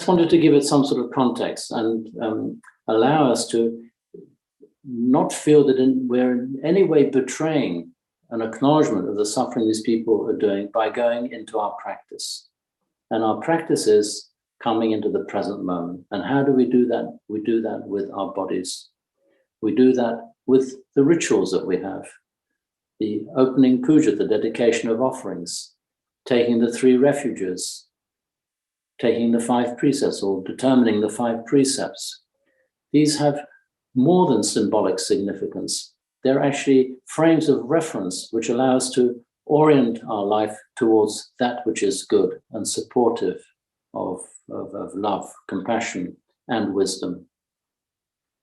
wanted to give it some sort of context and allow us to not feel that we're in any way betraying an acknowledgement of the suffering these people are doing by going into our practice. And our practice is coming into the present moment. And how do we do that? We do that with our bodies. We do that with the rituals that we have. The opening puja, the dedication of offerings, taking the 3 refuges, taking the 5 precepts or determining the 5 precepts. These have more than symbolic significance. They're actually frames of reference which allow us to orient our life towards that which is good and supportive of love, compassion, and wisdom.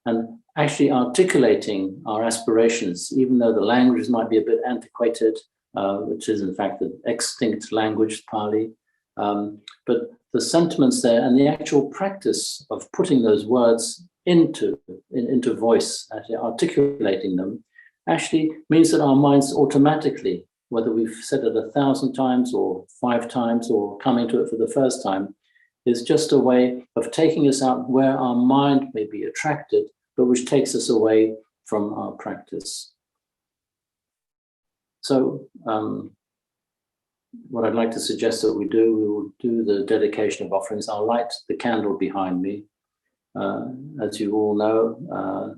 And actually articulating our aspirations, even though the languages might be a bit antiquated, which is in fact the extinct language, Pali, but the sentiments there and the actual practice of putting those words into voice, actually articulating them, actually means that our minds automatically, whether we've said it 1,000 times or 5 times or coming to it for the first time, is just a way of taking us out where our mind may be attracted, but which takes us away from our practice. So what I'd like to suggest that we will do the dedication of offerings. I'll light the candle behind me. As you all know,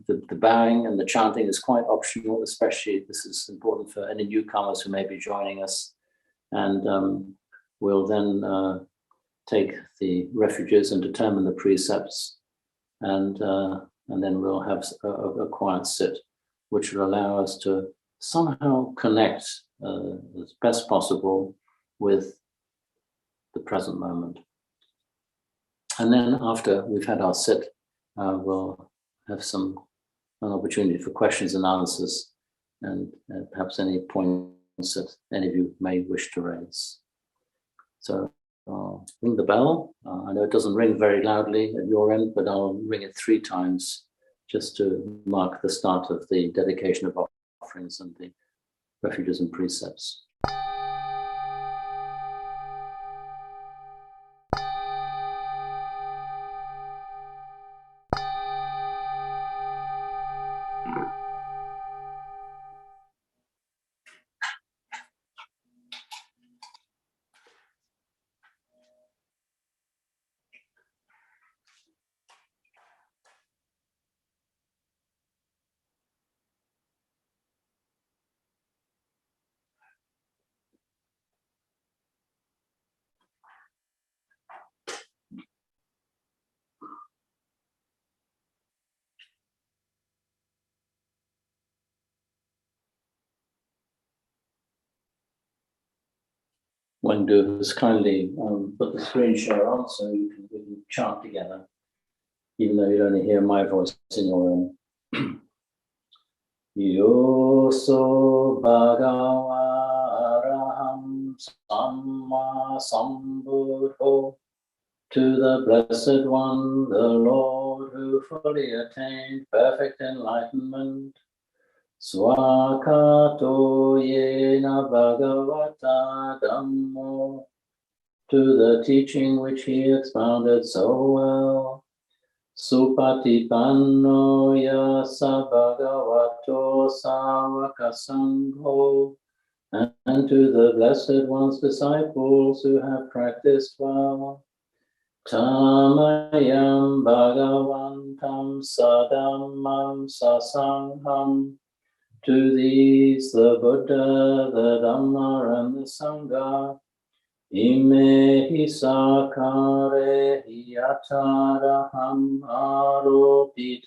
the bowing and the chanting is quite optional, especially this is important for any newcomers who may be joining us. And we'll then take the refuges and determine the precepts, and then we'll have a quiet sit, which will allow us to somehow connect as best possible with the present moment. And then after we've had our sit, we'll have an opportunity for questions and answers, and perhaps any points that any of you may wish to raise. So I'll ring the bell. I know it doesn't ring very loudly at your end, but I'll ring it 3 times just to mark the start of the dedication of offerings and the refuges and precepts. Wendy has kindly put the screen share on so we can chant together, even though you'd only hear my voice in your own. Yoso Bhagava Araham Samma Sambuddho, to the Blessed One, the Lord, who fully attained perfect enlightenment. Swakato yena bhagavata dhammo, to the teaching which he expounded so well. Supatipanno yasa bhagavato savaka sangho, and to the Blessed One's disciples who have practiced well. Tamayam bhagavantam sadammam sasangham, to these the Buddha, the Dhamma, and the Sangha. Imehi sakare hiyataraham aropitehi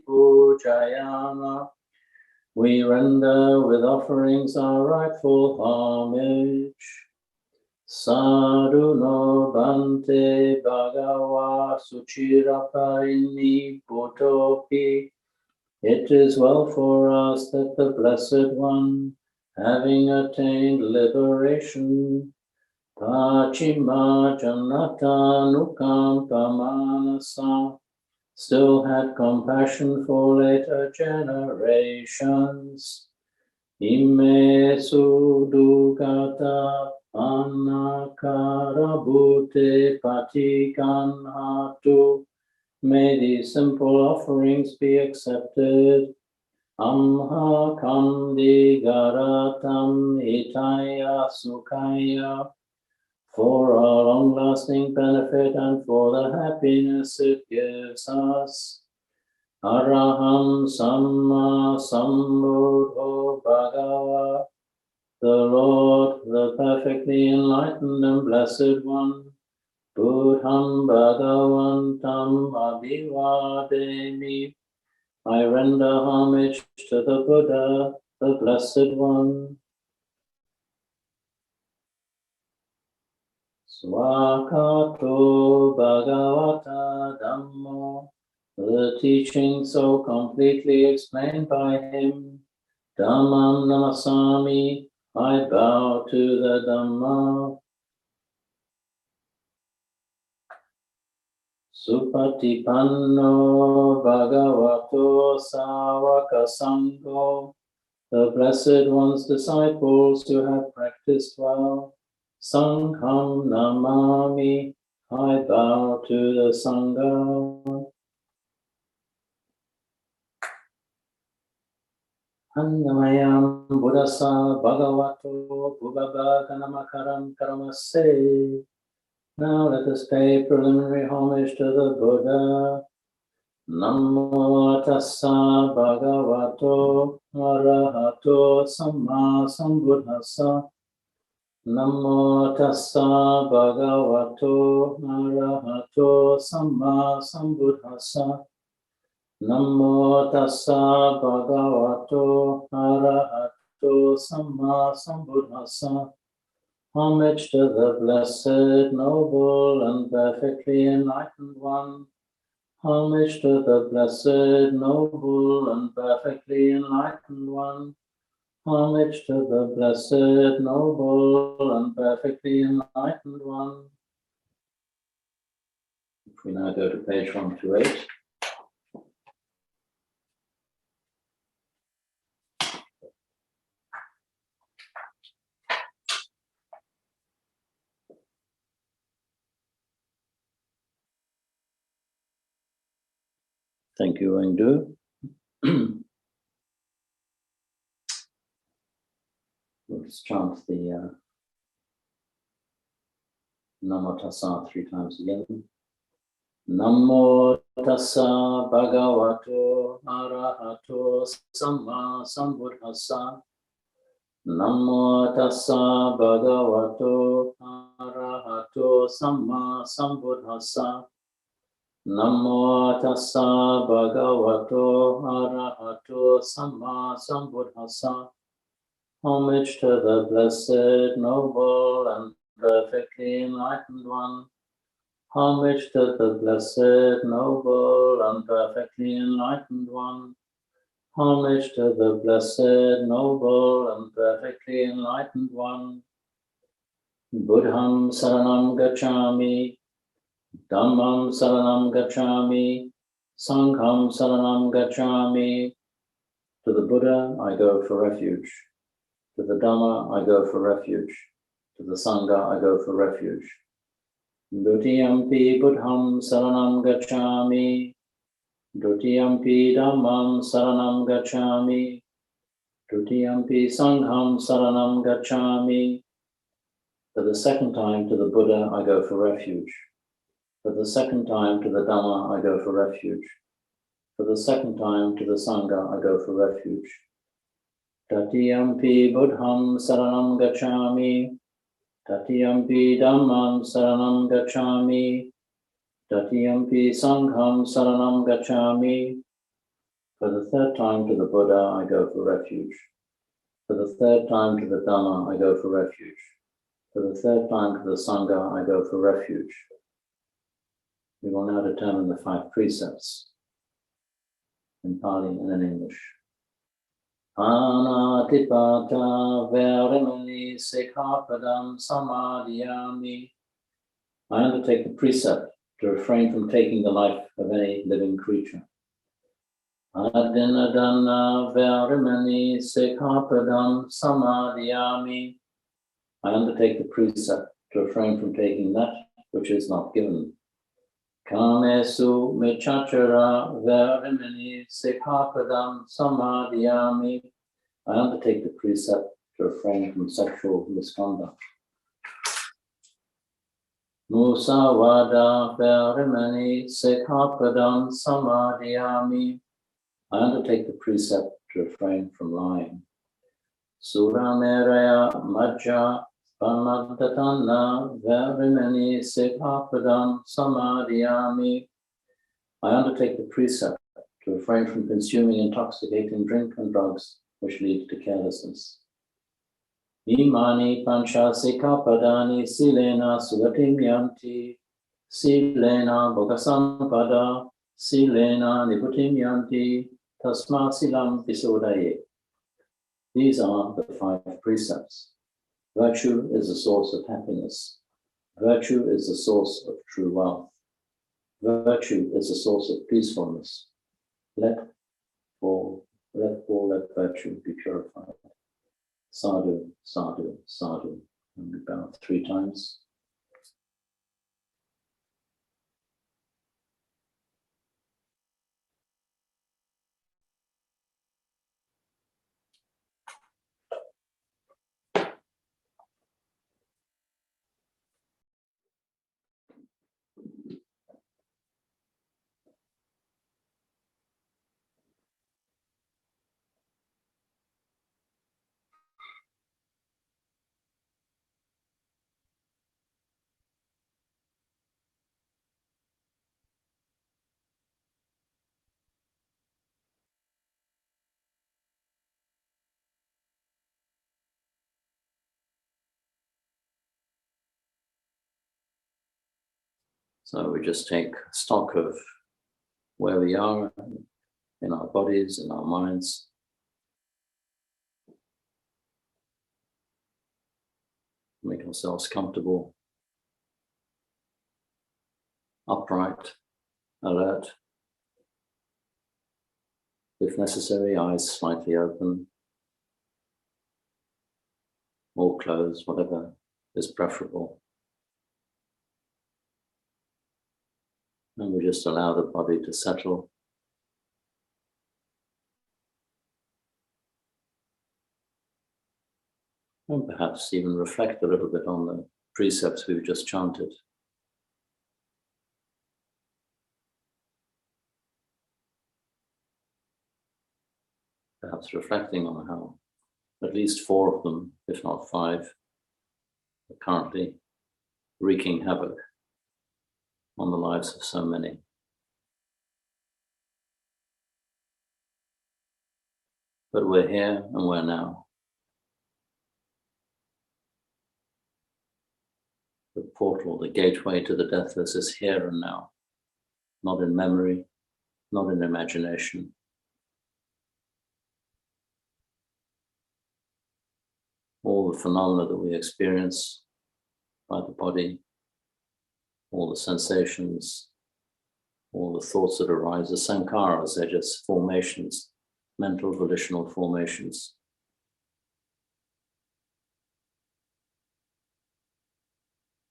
abhipujayana. We render with offerings our rightful homage. Sadhu no bante bhagava suchiraparini putopi. It is well for us that the Blessed One, having attained liberation, Pachima Janata Nukampa Manasa, still had compassion for later generations. Ime Sudukata Anakara bhute patikanhatu. May these simple offerings be accepted. Amha kandi garatam hitaya sukhaya. For our long-lasting benefit and for the happiness it gives us. Araham Samma Sambuddho Bhagava, the Lord, the perfectly enlightened and blessed one, Buddham Bhagavantam Abhivademi. I render homage to the Buddha, the blessed one. Swakato Bhagavata Dhammo, the teaching so completely explained by him. Dhammam Namasami, I bow to the Dhamma. Supatipanno Bhagavato Savaka Sangho, the Blessed One's disciples who have practiced well. Sangham Namami, I bow to the Sangha. Annamayam Buddhasa Bhagavato Bhubabhaganamakaram Karamase. Now let us pay preliminary homage to the Buddha. Namo tassa Bhagavato Arahato Samma Sambuddhassa. Namo tassa Bhagavato Arahato Samma Sambuddhassa. Namo tassa Bhagavato Arahato Samma Sambuddhassa. Homage to the blessed, noble, and perfectly enlightened one. Homage to the blessed, noble, and perfectly enlightened one. Homage to the blessed, noble, and perfectly enlightened one. If we now go to page 128. Thank you, Wendy. Let's chant the Namo Tassa 3 times again. Namo Tassa Bhagavato Arahato Samma Sambuddhassa. Namo Tassa Bhagavato Arahato Samma Sambuddhassa. Namo Tassa Bhagavato Arahato Samma Sambuddhassa. Homage to the blessed, noble, and perfectly enlightened one. Homage to the blessed, noble, and perfectly enlightened one. Homage to the blessed, noble, and perfectly enlightened one. Buddham saranam gacchami. Dhammam saranam gacchami. Sangham saranam gacchami. To the Buddha I go for refuge. To the Dhamma I go for refuge. To the Sangha I go for refuge. Dutiyampi Buddham saranam gacchami. Dutiyampi Dhammam saranam gacchami. Dutiyampi Sangham saranam gacchami. For the second time to the Buddha I go for refuge. For the second time to the Dhamma I go for refuge. For the second time to the Sangha I go for refuge. Tatiyampi Buddham saranam gacchami. Tatiyampi Dhammam saranam gacchami. Tatiyampi Sangham saranam gacchami. For the third time to the Buddha I go for refuge. For the third time to the Dhamma I go for refuge. For the third time to the Sangha I go for refuge. We will now determine the 5 precepts in Pali and in English. Anatipata verimani sikhapadam samadhyami. I undertake the precept to refrain from taking the life of any living creature. Adinadana verimani sikhapadam samadhyami. I undertake the precept to refrain from taking that which is not given. Kamesu mechachara verimini sekhapadam samadhyami. I undertake the precept to refrain from sexual misconduct. Musavada verimini sekhapadam samadhyami. I undertake the precept to refrain from lying. Surameraya majja Pamadatana verimani sekhapadam samadhyami. I undertake the precept to refrain from consuming intoxicating drink and drugs which lead to carelessness. Imani pancha sekhapadani silena sugatim yanti, silena bhogasampada, silena niputim yanti, tasma silam visodaye. These are the 5 precepts. Virtue is the source of happiness. Virtue is the source of true wealth. Virtue is the source of peacefulness. Let virtue be purified. Sadhu, sadhu, sadhu. And we bow 3 times. So we just take stock of where we are in our bodies, in our minds. Make ourselves comfortable, upright, alert. If necessary, eyes slightly open or closed, whatever is preferable. And we just allow the body to settle. And perhaps even reflect a little bit on the precepts we've just chanted. Perhaps reflecting on how at least 4 of them, if not 5, are currently wreaking havoc on the lives of so many. But we're here and we're now. The portal, the gateway to the deathless is here and now, not in memory, not in imagination. All the phenomena that we experience by the body, all the sensations, all the thoughts that arise, the sankharas, they're just formations, mental volitional formations.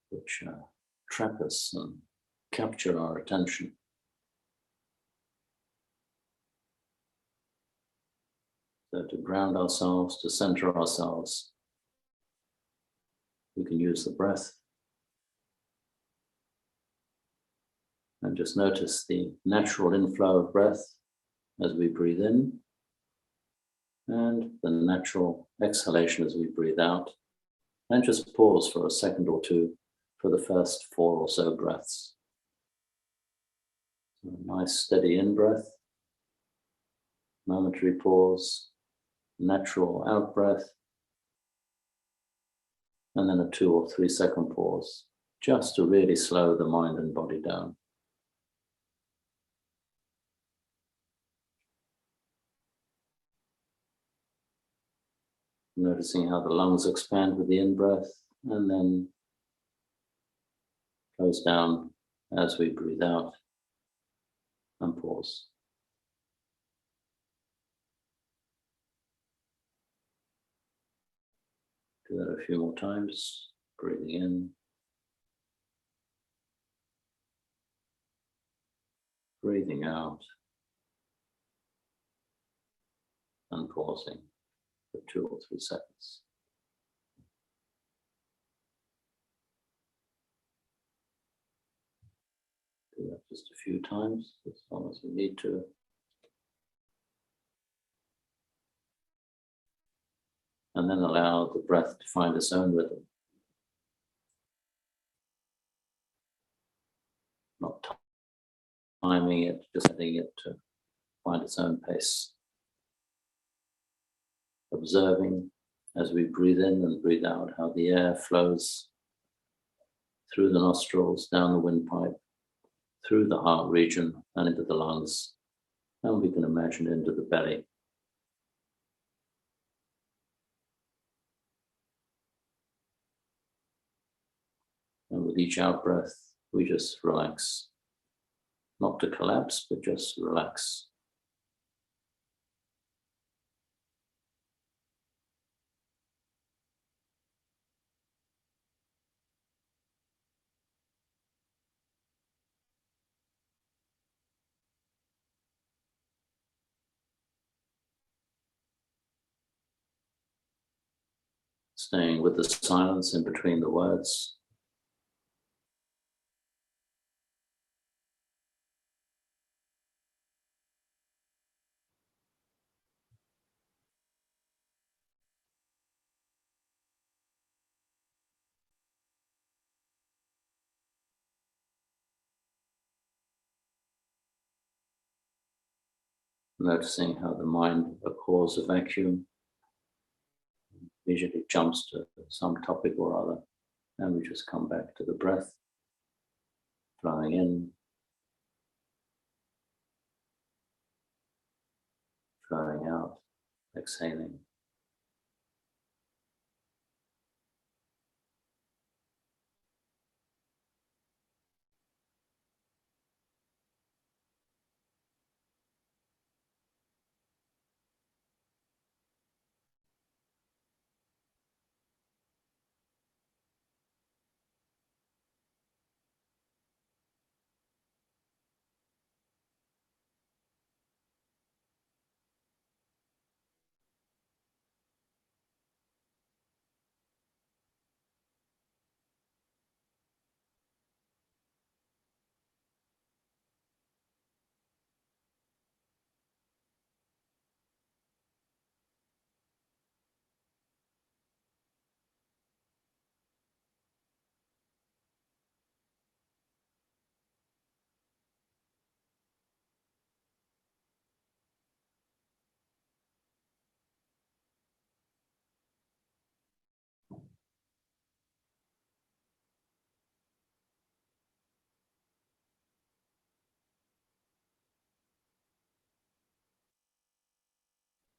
Which trap us and capture our attention. So to ground ourselves, to center ourselves, we can use the breath. And just notice the natural inflow of breath as we breathe in, and the natural exhalation as we breathe out. And just pause for a second or two for the first 4 or so breaths. So a nice steady in-breath, momentary pause, natural out-breath, and then a 2 or 3 second pause, just to really slow the mind and body down. Noticing how the lungs expand with the in-breath and then close down as we breathe out and pause. Do that a few more times, breathing in, breathing out, and pausing for 2 or 3 seconds. Do that just a few times, as long as you need to. And then allow the breath to find its own rhythm. Not timing it, just letting it to find its own pace. Observing as we breathe in and breathe out how the air flows through the nostrils, down the windpipe, through the heart region and into the lungs. And we can imagine into the belly. And with each out breath, we just relax. Not to collapse, but just relax. Staying with the silence in between the words. Noticing how the mind abhors a vacuum, immediately jumps to some topic or other, and we just come back to the breath, flowing in, flowing out, exhaling.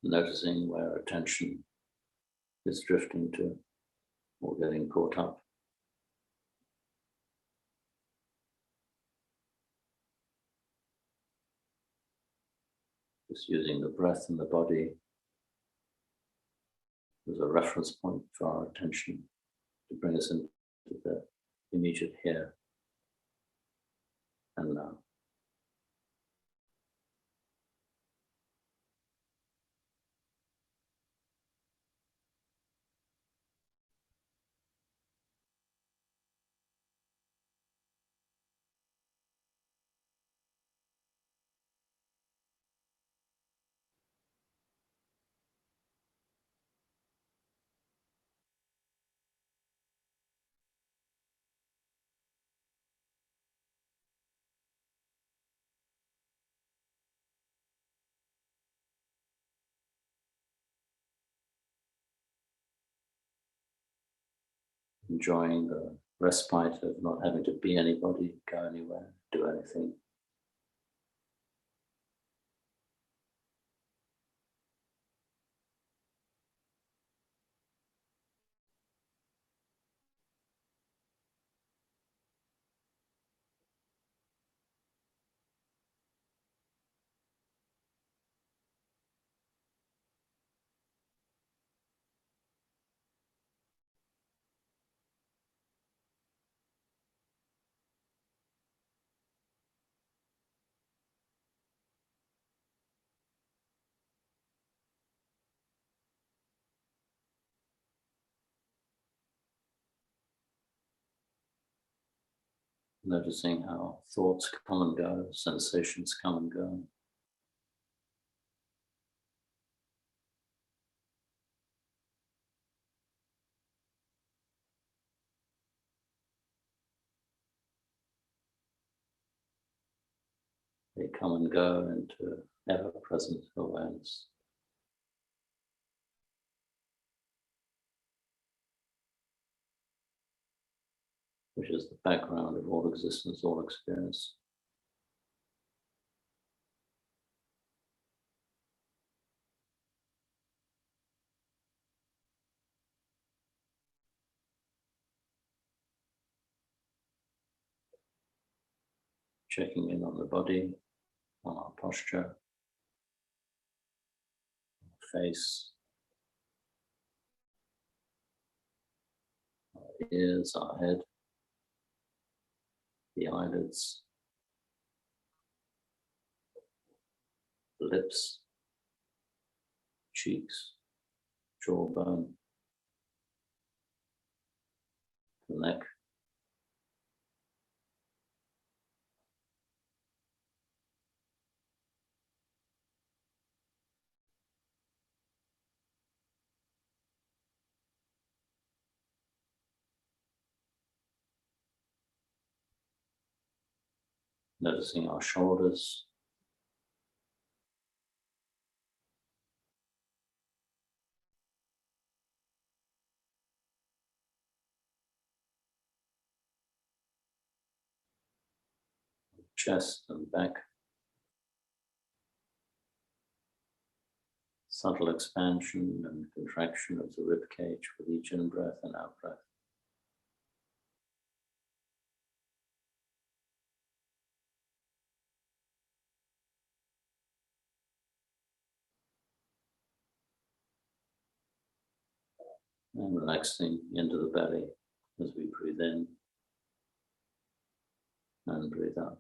Noticing where attention is drifting to or getting caught up. Just using the breath and the body as a reference point for our attention to bring us into the immediate here and now. Enjoying the respite of not having to be anybody, go anywhere, do anything. Noticing how thoughts come and go, sensations come and go. They come and go into ever-present awareness. Which is the background of all existence, all experience. Checking in on the body, on our posture, face, our ears, our head, the eyelids, the lips, cheeks, jawbone, the neck. Noticing our shoulders, chest and back, subtle expansion and contraction of the rib cage with each in-breath and out-breath. And relaxing into the belly as we breathe in and breathe out.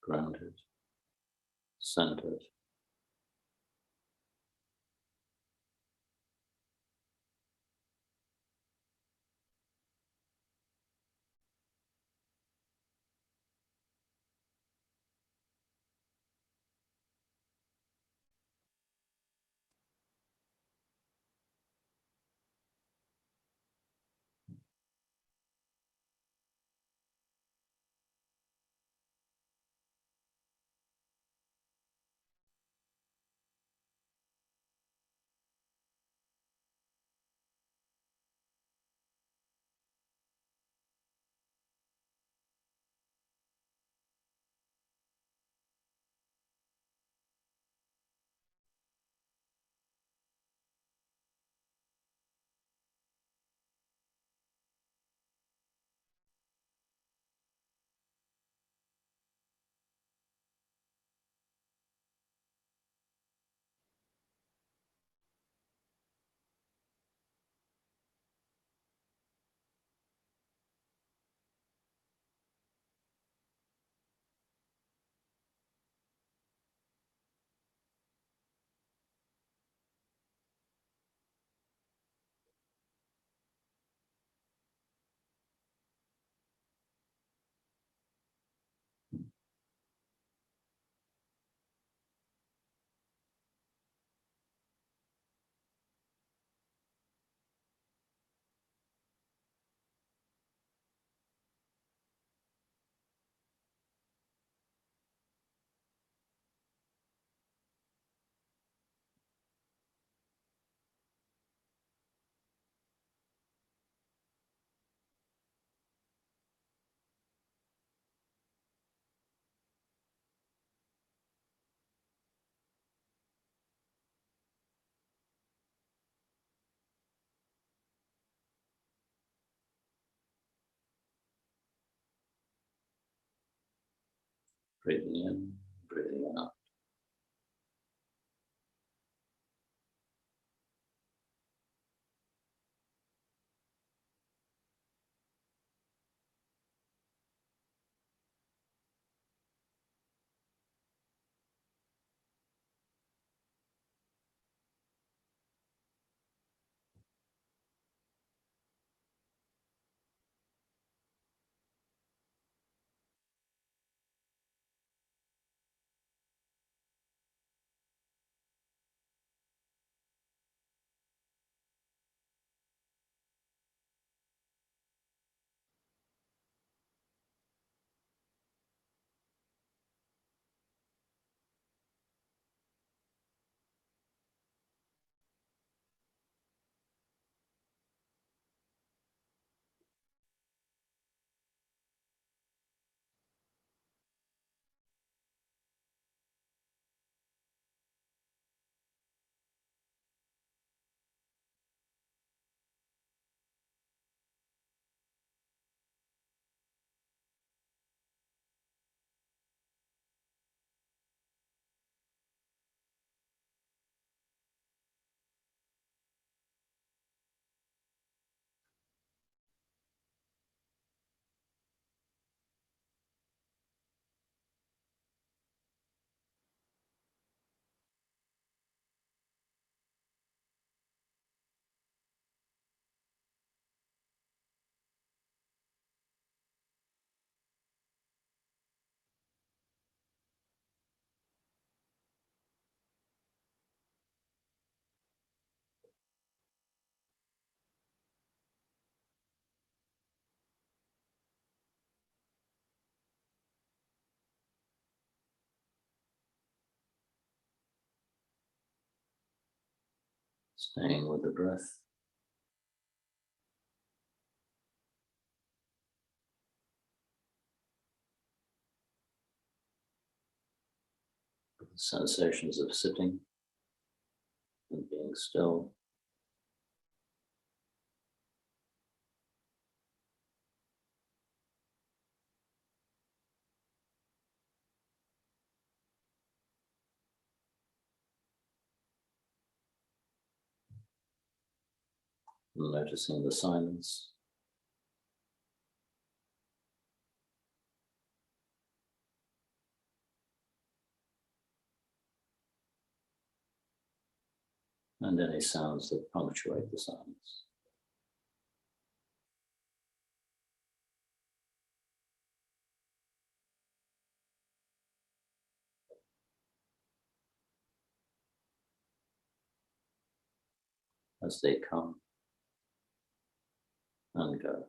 Grounded, centered. Breathing in, breathing out. Staying with the breath. Sensations of sitting and being still. Noticing the silence. And any sounds that punctuate the silence. As they come and go.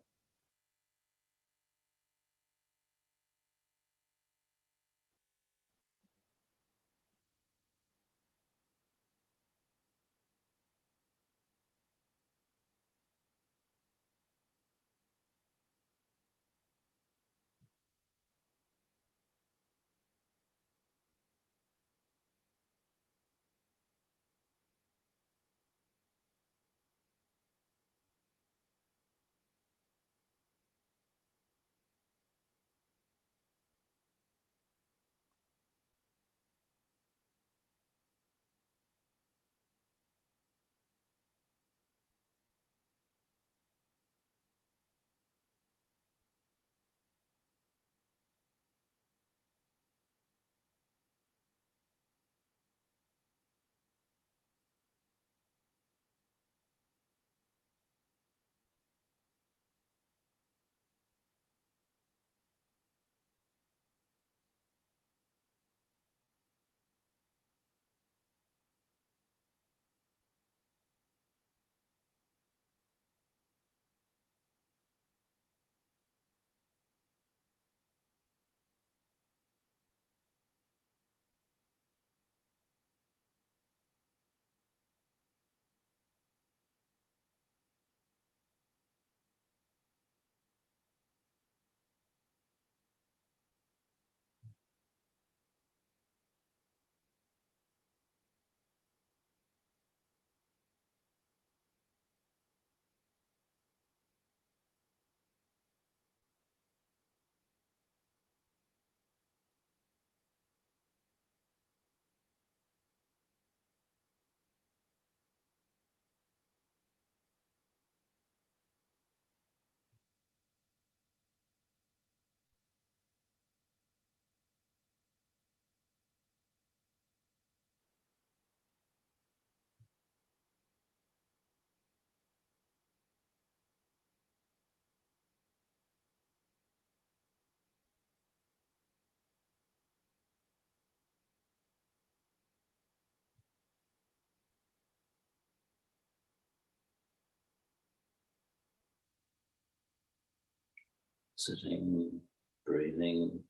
Sitting, breathing,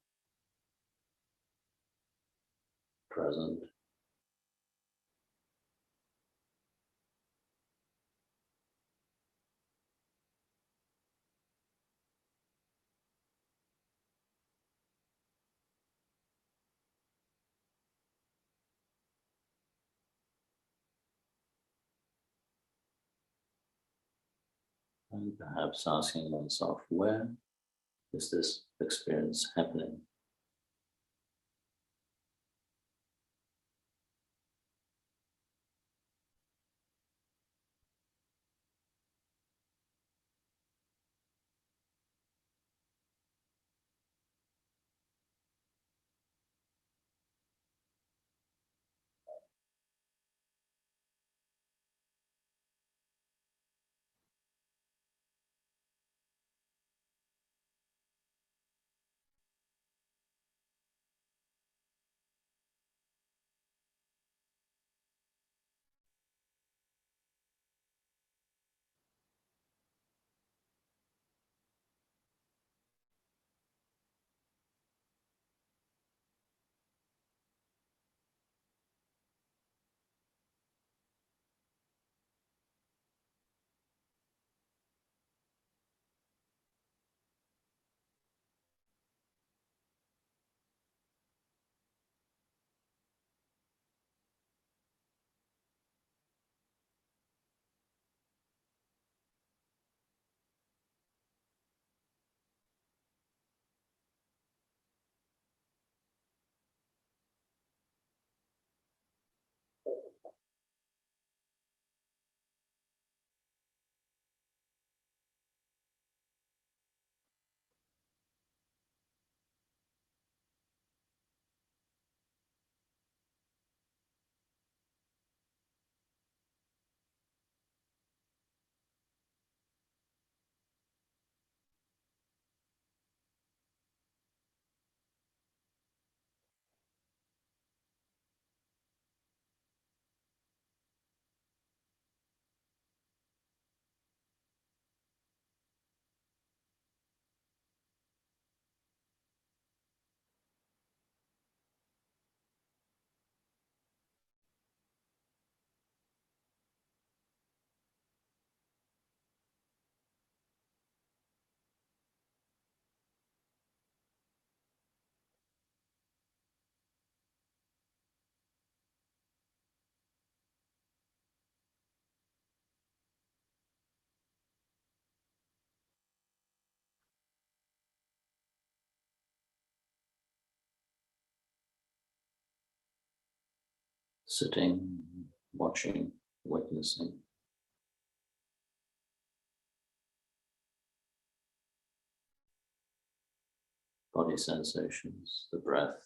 present. And perhaps asking oneself, where is this experience happening? sitting, watching, witnessing. Body sensations, the breath.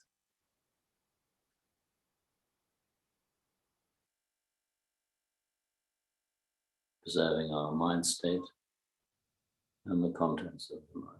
Observing our mind state and the contents of the mind.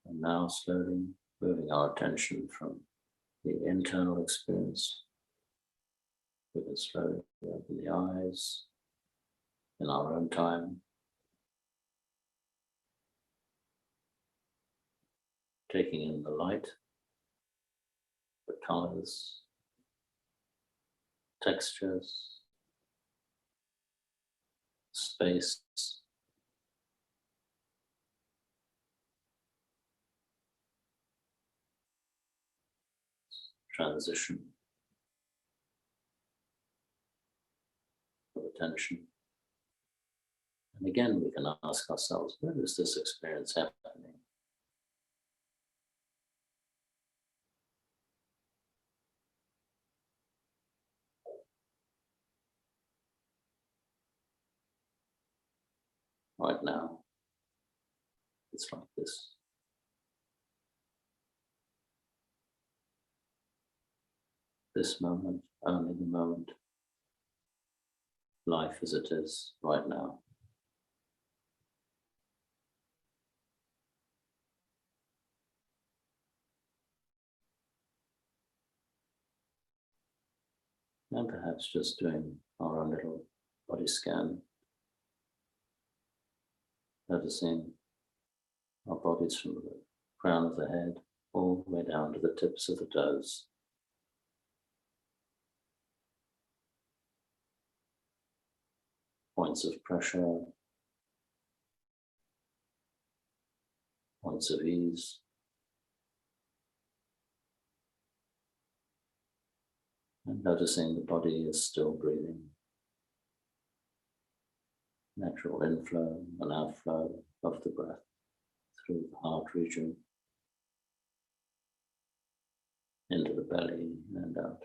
And now slowly moving our attention from the internal experience. We can slowly open the eyes in our own time, taking in the light, the colors, textures, space, transition of attention. And again, we can ask ourselves, where is this experience happening? Right now, it's like this. This moment, only the moment. Life as it is right now. And perhaps just doing our own little body scan, noticing our bodies from the crown of the head all the way down to the tips of the toes. Points of pressure, points of ease. And noticing the body is still breathing. Natural inflow and outflow of the breath through the heart region, into the belly and out.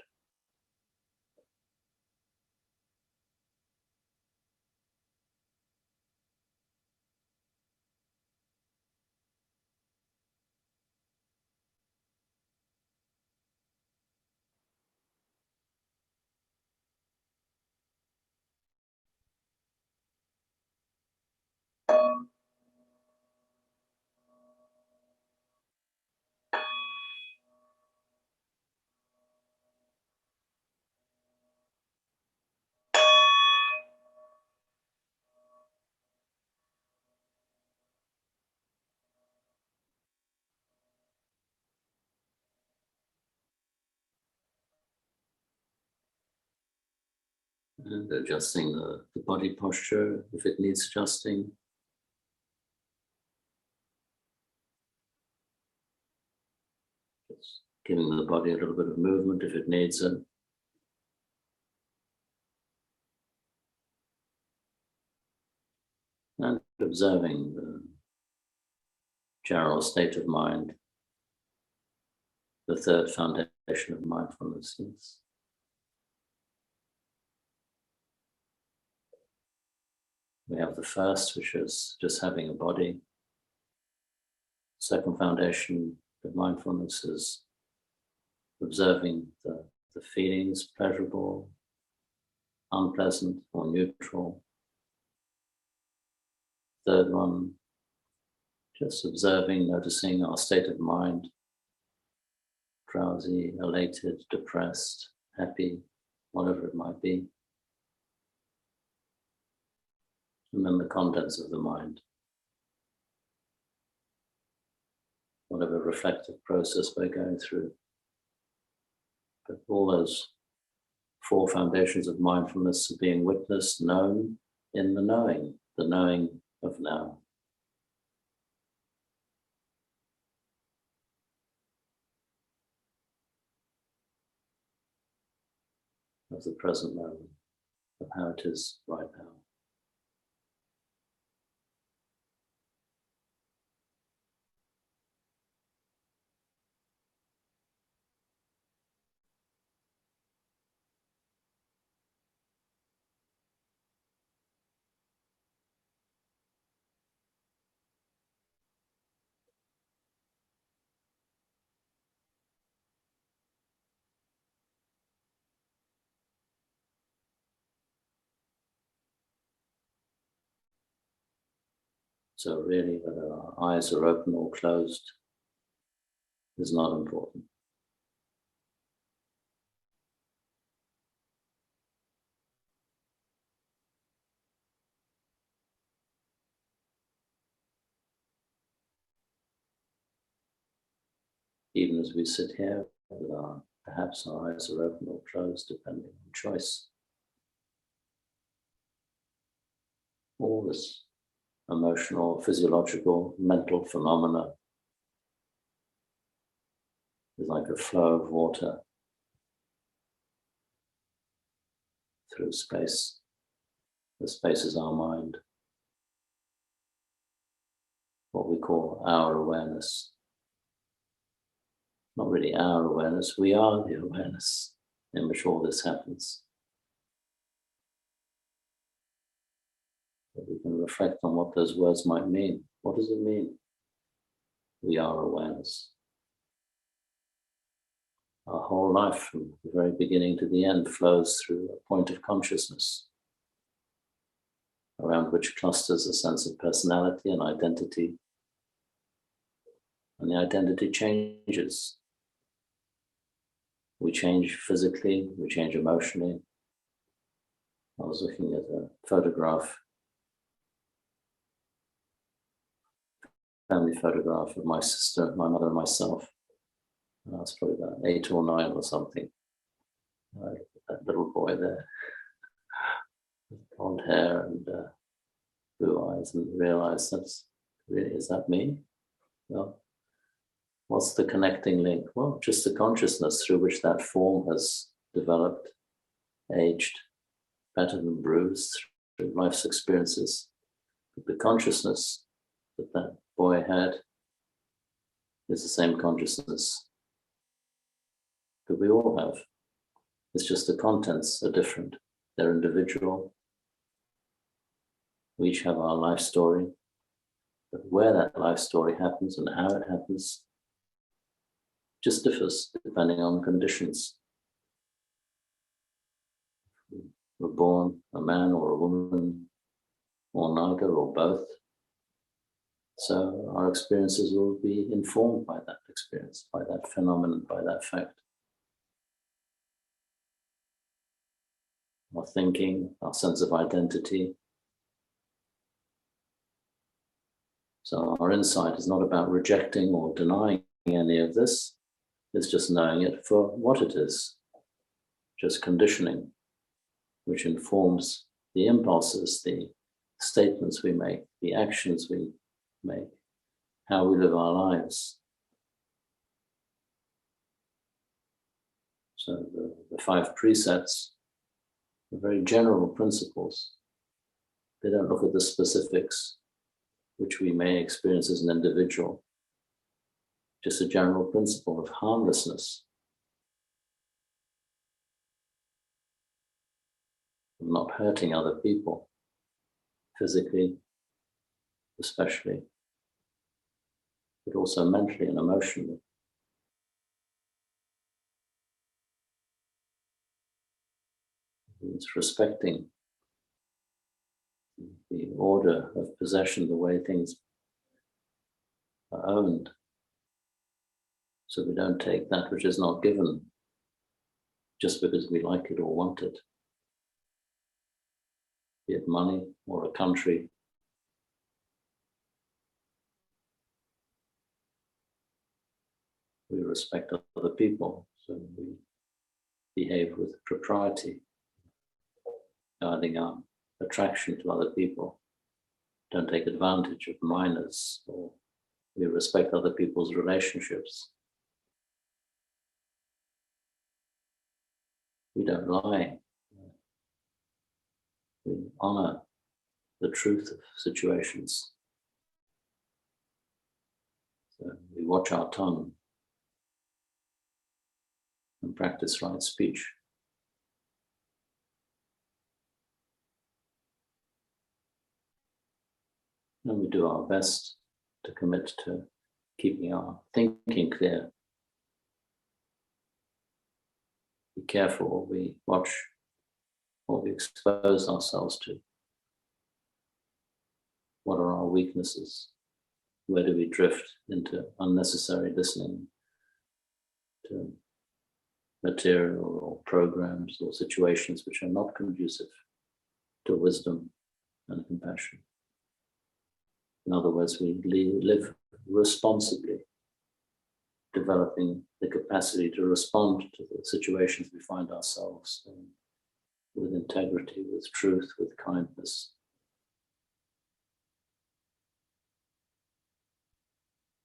And adjusting the body posture if it needs adjusting. Just giving the body a little bit of movement if it needs it. And observing the general state of mind, the third foundation of mindfulness is we have the first, which is just having a body. Second foundation of mindfulness is observing the feelings, pleasurable, unpleasant, or neutral. Third one, just observing, noticing our state of mind, drowsy, elated, depressed, happy, whatever it might be. And then the contents of the mind. whatever reflective process we're going through. But all those four foundations of mindfulness are being witnessed, known in the knowing of now. Of the present moment, of how it is right now. So really, whether our eyes are open or closed is not important. Even as we sit here, perhaps our eyes are open or closed, depending on choice. All this emotional, physiological, mental phenomena is like a flow of water through space. The space is our mind, what we call our awareness. Not really our awareness, we are the awareness in which all this happens. But we can reflect on what those words might mean. What does it mean? We are awareness. Our whole life, from the very beginning to the end, flows through a point of consciousness, around which clusters a sense of personality and identity. And the identity changes. We change physically, we change emotionally. I was looking at a photograph, family photograph of my sister, my mother and myself. And I was probably about 8 or 9 or something. That little boy there, with blonde hair and blue eyes, and realized is that me? Well, what's the connecting link? Well, just the consciousness through which that form has developed, aged, battered and bruised through life's experiences. But the consciousness that boy had is the same consciousness that we all have. It's just the contents are different. They're individual. We each have our life story, but where that life story happens and how it happens just differs depending on conditions. We're born a man or a woman, or neither, or both. So our experiences will be informed by that experience, by that phenomenon, by that fact. Our thinking, our sense of identity. So our insight is not about rejecting or denying any of this. It's just knowing it for what it is, just conditioning, which informs the impulses, the statements we make, the actions we make, how we live our lives. So the 5 precepts are very general principles. They don't look at the specifics, which we may experience as an individual. Just a general principle of harmlessness, of not hurting other people, physically especially, but also mentally and emotionally. It's respecting the order of possession, the way things are owned. So we don't take that which is not given just because we like it or want it, be it money or a country. We respect other people, so we behave with propriety, guarding our attraction to other people. Don't take advantage of minors, or we respect other people's relationships. We don't lie. We honor the truth of situations. So we watch our tongue and practice right speech. And we do our best to commit to keeping our thinking clear. Be careful what we watch, what we expose ourselves to. What are our weaknesses? Where do we drift into unnecessary listening to material or programs or situations which are not conducive to wisdom and compassion? In other words, we live responsibly, developing the capacity to respond to the situations we find ourselves in, with integrity, with truth, with kindness.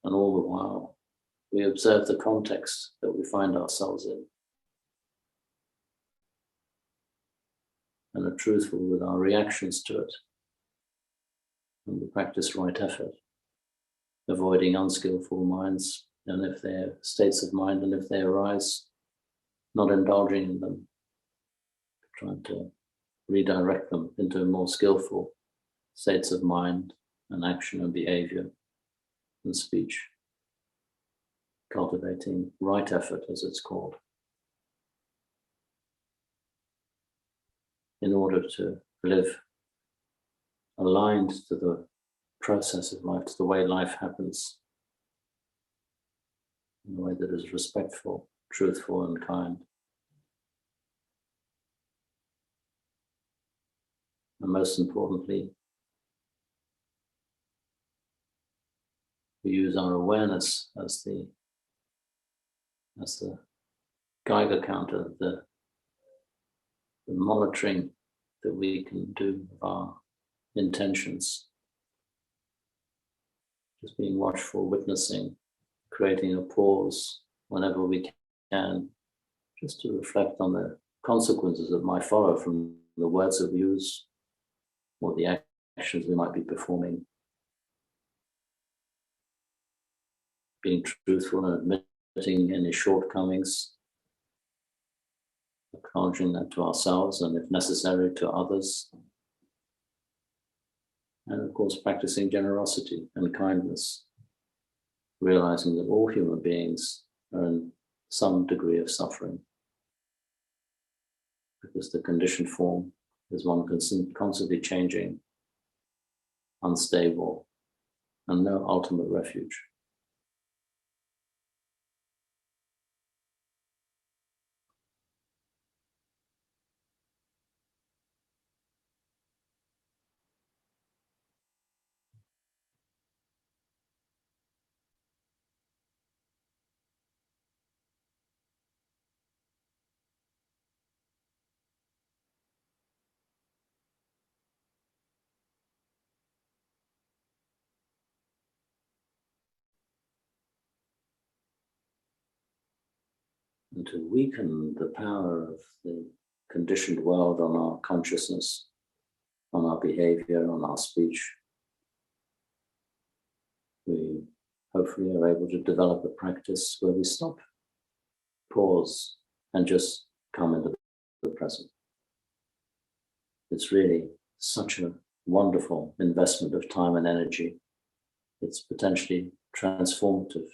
And all the while, we observe the context that we find ourselves in, and are truthful with our reactions to it. And we practice right effort, avoiding unskillful minds, and if they're states of mind, and if they arise, not indulging in them, trying to redirect them into more skillful states of mind and action and behavior and speech, cultivating right effort, as it's called, in order to live aligned to the process of life, to the way life happens, in a way that is respectful, truthful, and kind. And most importantly, we use our awareness as the Geiger counter, the monitoring that we can do of our intentions. Just being watchful, witnessing, creating a pause whenever we can, just to reflect on the consequences that might follow from the words that we use or the actions we might be performing. Being truthful and admitting any shortcomings, acknowledging that to ourselves and, if necessary, to others. And of course, practicing generosity and kindness, realizing that all human beings are in some degree of suffering, because the conditioned form is one constantly changing, unstable, and no ultimate refuge. And to weaken the power of the conditioned world on our consciousness, on our behavior, on our speech, we hopefully are able to develop a practice where we stop, pause, and just come into the present. It's really such a wonderful investment of time and energy. It's potentially transformative.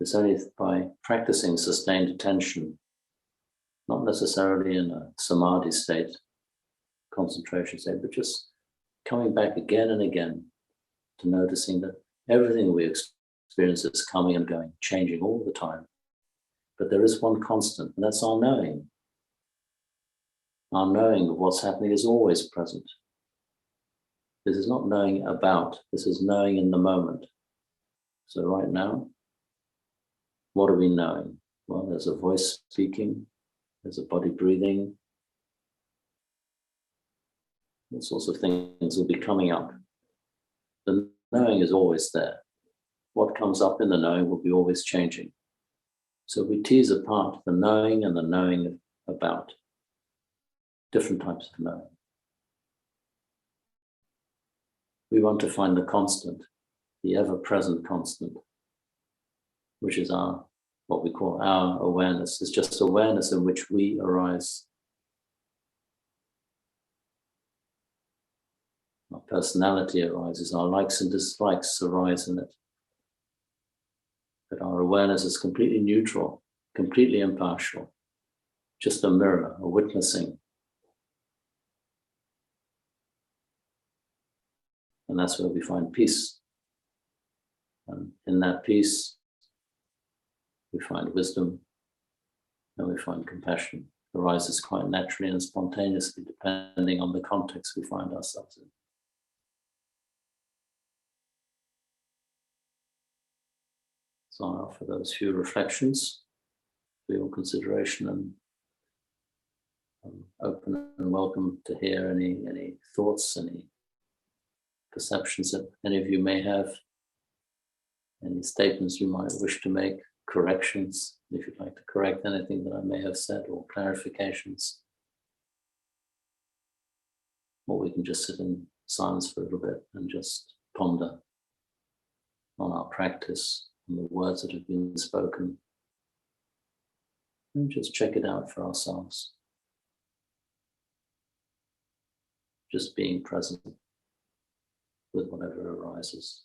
It's only by practicing sustained attention, not necessarily in a samadhi state, concentration state, but just coming back again and again to noticing that everything we experience is coming and going, changing all the time. But there is one constant, and that's our knowing. Our knowing of what's happening is always present. This is not knowing about, this is knowing in the moment. So right now, What are we knowing? Well, there's a voice speaking, there's a body breathing, all sorts of things will be coming up. The knowing is always there. What comes up in the knowing will be always changing. So we tease apart the knowing and the knowing about different types of knowing. We want to find the constant, the ever-present constant, which is what we call our awareness. It's just awareness in which we arise. Our personality arises, our likes and dislikes arise in it. But our awareness is completely neutral, completely impartial, just a mirror, a witnessing. And that's where we find peace. And in that peace, we find wisdom and we find compassion. It arises quite naturally and spontaneously, depending on the context we find ourselves in. So I offer those few reflections for your consideration, and I'm open and welcome to hear any thoughts, any perceptions that any of you may have, any statements you might wish to make, corrections, if you'd like to correct anything that I may have said, or clarifications. Or we can just sit in silence for a little bit and just ponder on our practice and the words that have been spoken, and just check it out for ourselves. Just being present with whatever arises.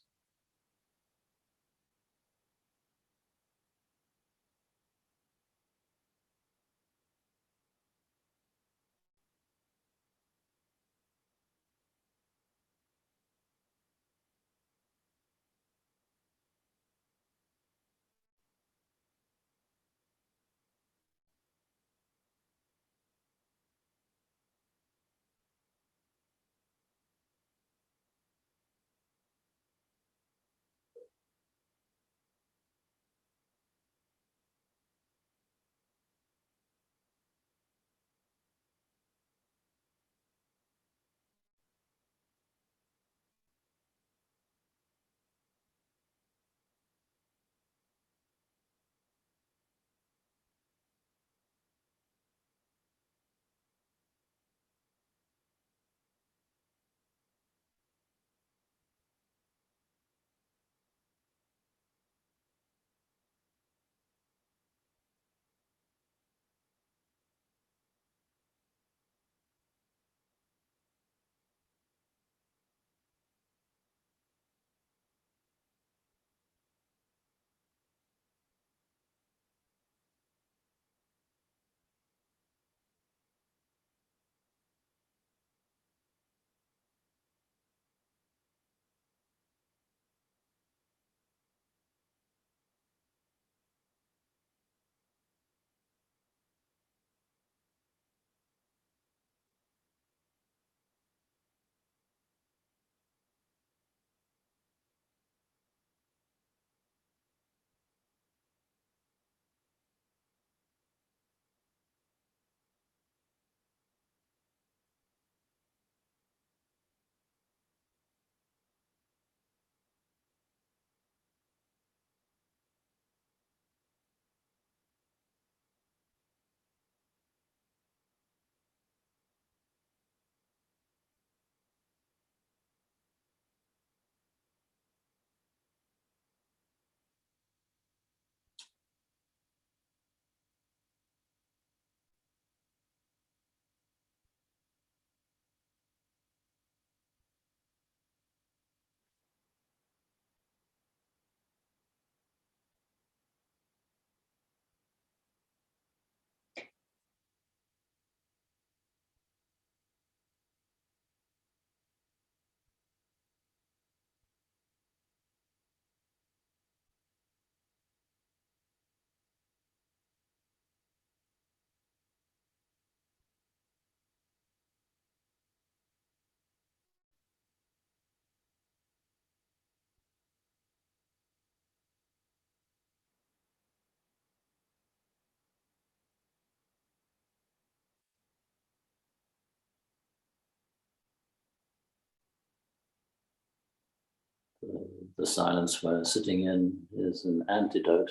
the silence we're sitting in is an antidote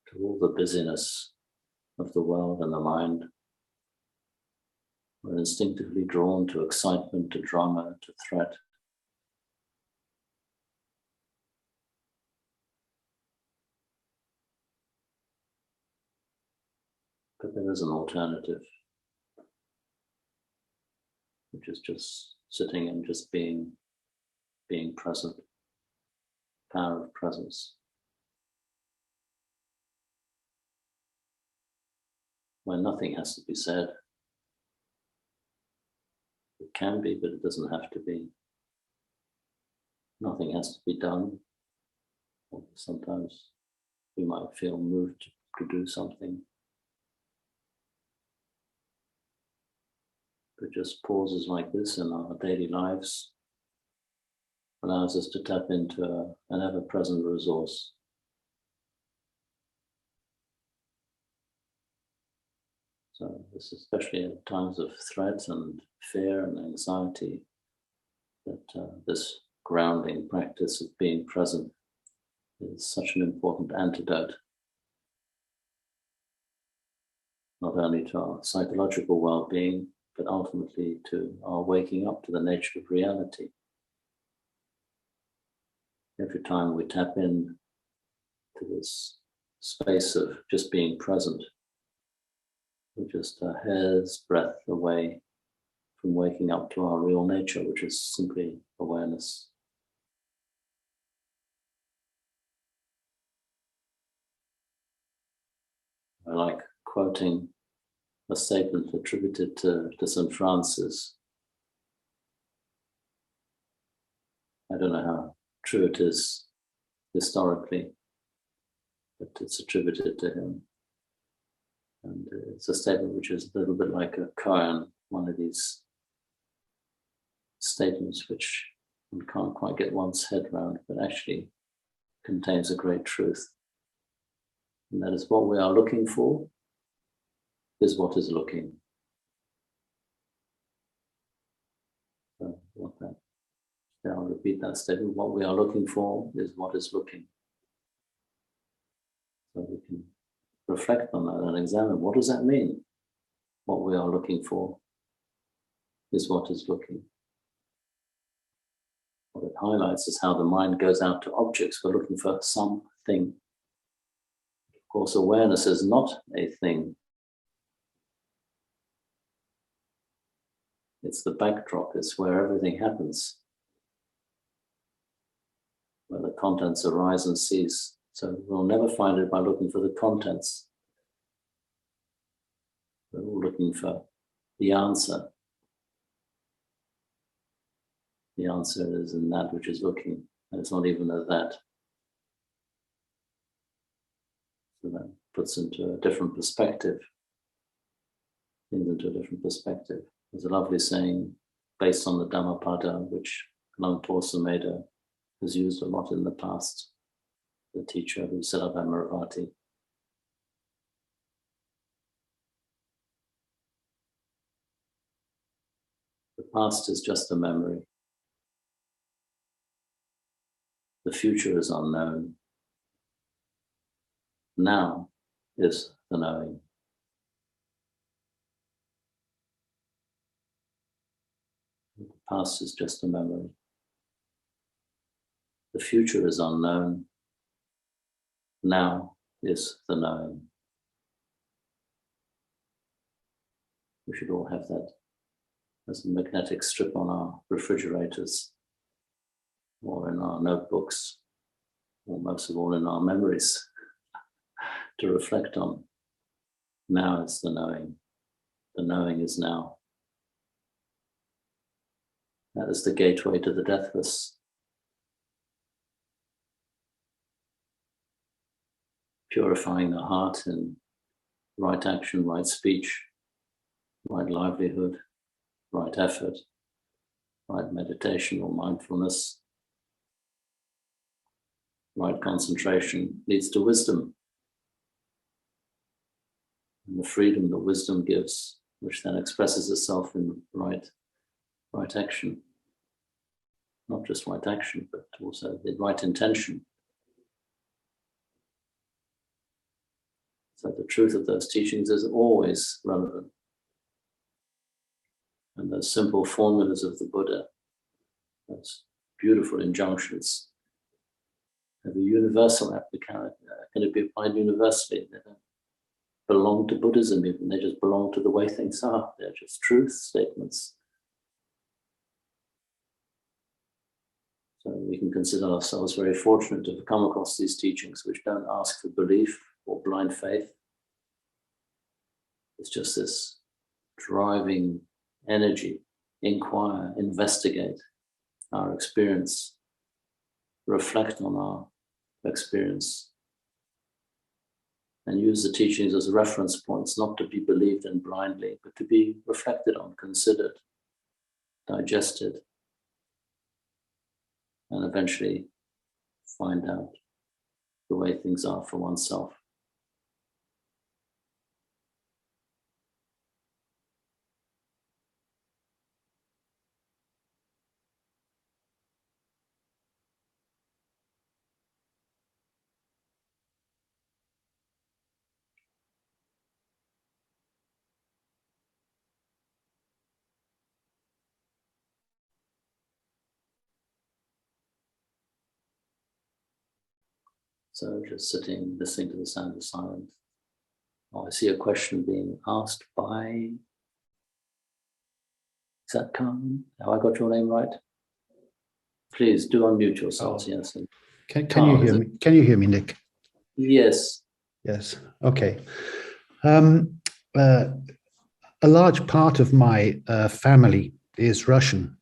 to all the busyness of the world and the mind. We're instinctively drawn to excitement, to drama, to threat. But there is an alternative, which is just sitting and just being present, power of presence. Where nothing has to be said. It can be, but it doesn't have to be. Nothing has to be done. Sometimes we might feel moved to do something. But just pauses like this in our daily lives allows us to tap into an ever-present resource. So this is especially in times of threat and fear and anxiety, that this grounding practice of being present is such an important antidote, not only to our psychological well-being, but ultimately to our waking up to the nature of reality. Every time we tap in to this space of just being present, we're just a hair's breadth away from waking up to our real nature, which is simply awareness. I like quoting a statement attributed to St. Francis. I don't know how true it is historically, but it's attributed to him. And it's a statement which is a little bit like a koan, one of these statements which one can't quite get one's head around, but actually contains a great truth. And that is, what we are looking for is what is looking. So I'll repeat that statement. What we are looking for is what is looking. So we can reflect on that and examine, what does that mean? What we are looking for is what is looking. What it highlights is how the mind goes out to objects. We're looking for something. Of course, awareness is not a thing. It's the backdrop. It's where everything happens, where the contents arise and cease. So we'll never find it by looking for the contents. We're all looking for the answer. The answer is in that which is looking, and it's not even at that. So that puts into a different perspective, things into a different perspective. There's a lovely saying based on the Dhammapada, which Luang Por Sumedho has used a lot in the past, the teacher who set up Amaravati. The past is just a memory. The future is unknown. Now is the knowing. The past is just a memory. The future is unknown. Now is the knowing. We should all have that as a magnetic strip on our refrigerators, or in our notebooks, or most of all in our memories, to reflect on. Now is the knowing. The knowing is now. That is the gateway to the deathless. Purifying the heart in right action, right speech, right livelihood, right effort, right meditation or mindfulness, right concentration leads to wisdom. And the freedom that wisdom gives, which then expresses itself in right action. not just right action, but also the right intention. So the truth of those teachings is always relevant. And those simple formulas of the Buddha, those beautiful injunctions, have a universal application. Can it be applied universally? They don't belong to Buddhism even, they just belong to the way things are. They're just truth statements. So we can consider ourselves very fortunate to have come across these teachings which don't ask for belief or blind faith. It's just this driving energy, inquire, investigate our experience, reflect on our experience, and use the teachings as reference points, not to be believed in blindly, but to be reflected on, considered, digested, and eventually find out the way things are for oneself. So just sitting, listening to the sound of silence. Oh, I see a question being asked by, is that Carmen? Have I got your name right? Please do unmute yourselves, yes. Can you hear me? Can you hear me, Nick? Yes. Yes, okay. A large part of my family is Russian,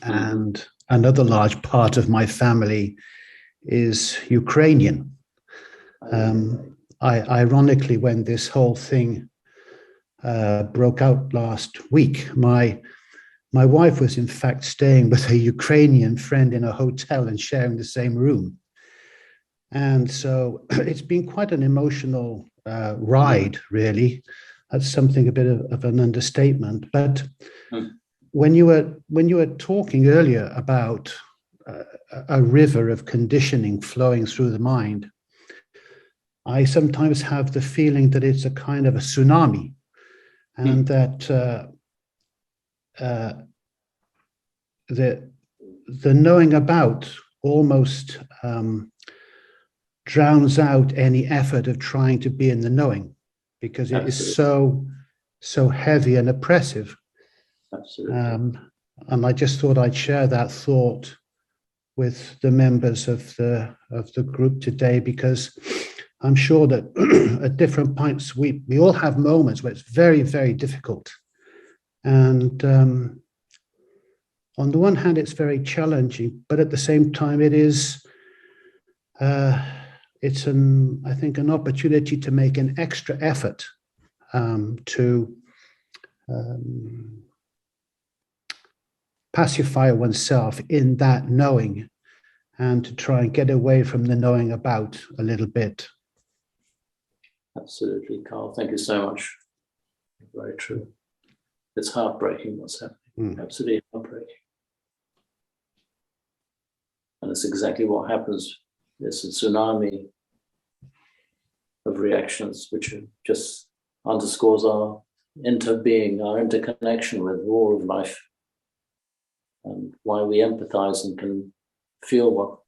and another large part of my family is Ukrainian. Ironically, when this whole thing broke out last week, my wife was in fact staying with a Ukrainian friend in a hotel and sharing the same room. And so it's been quite an emotional ride, really. That's something a bit of an understatement. But when you were talking earlier about a river of conditioning flowing through the mind, I sometimes have the feeling that it's a kind of a tsunami, and that the knowing about almost drowns out any effort of trying to be in the knowing, because it is so heavy and oppressive. Absolutely. And I just thought I'd share that thought with the members of the group today, because I'm sure that at different points we all have moments where it's very, very difficult. And on the one hand, it's very challenging, but at the same time, it's I think an opportunity to make an extra effort to pacify oneself in that knowing, and to try and get away from the knowing about a little bit. Absolutely, Carl. Thank you so much. Very true. It's heartbreaking what's happening. Absolutely heartbreaking. And it's exactly what happens. There's a tsunami of reactions which just underscores our interbeing, our interconnection with all of life, and why we empathize and can feel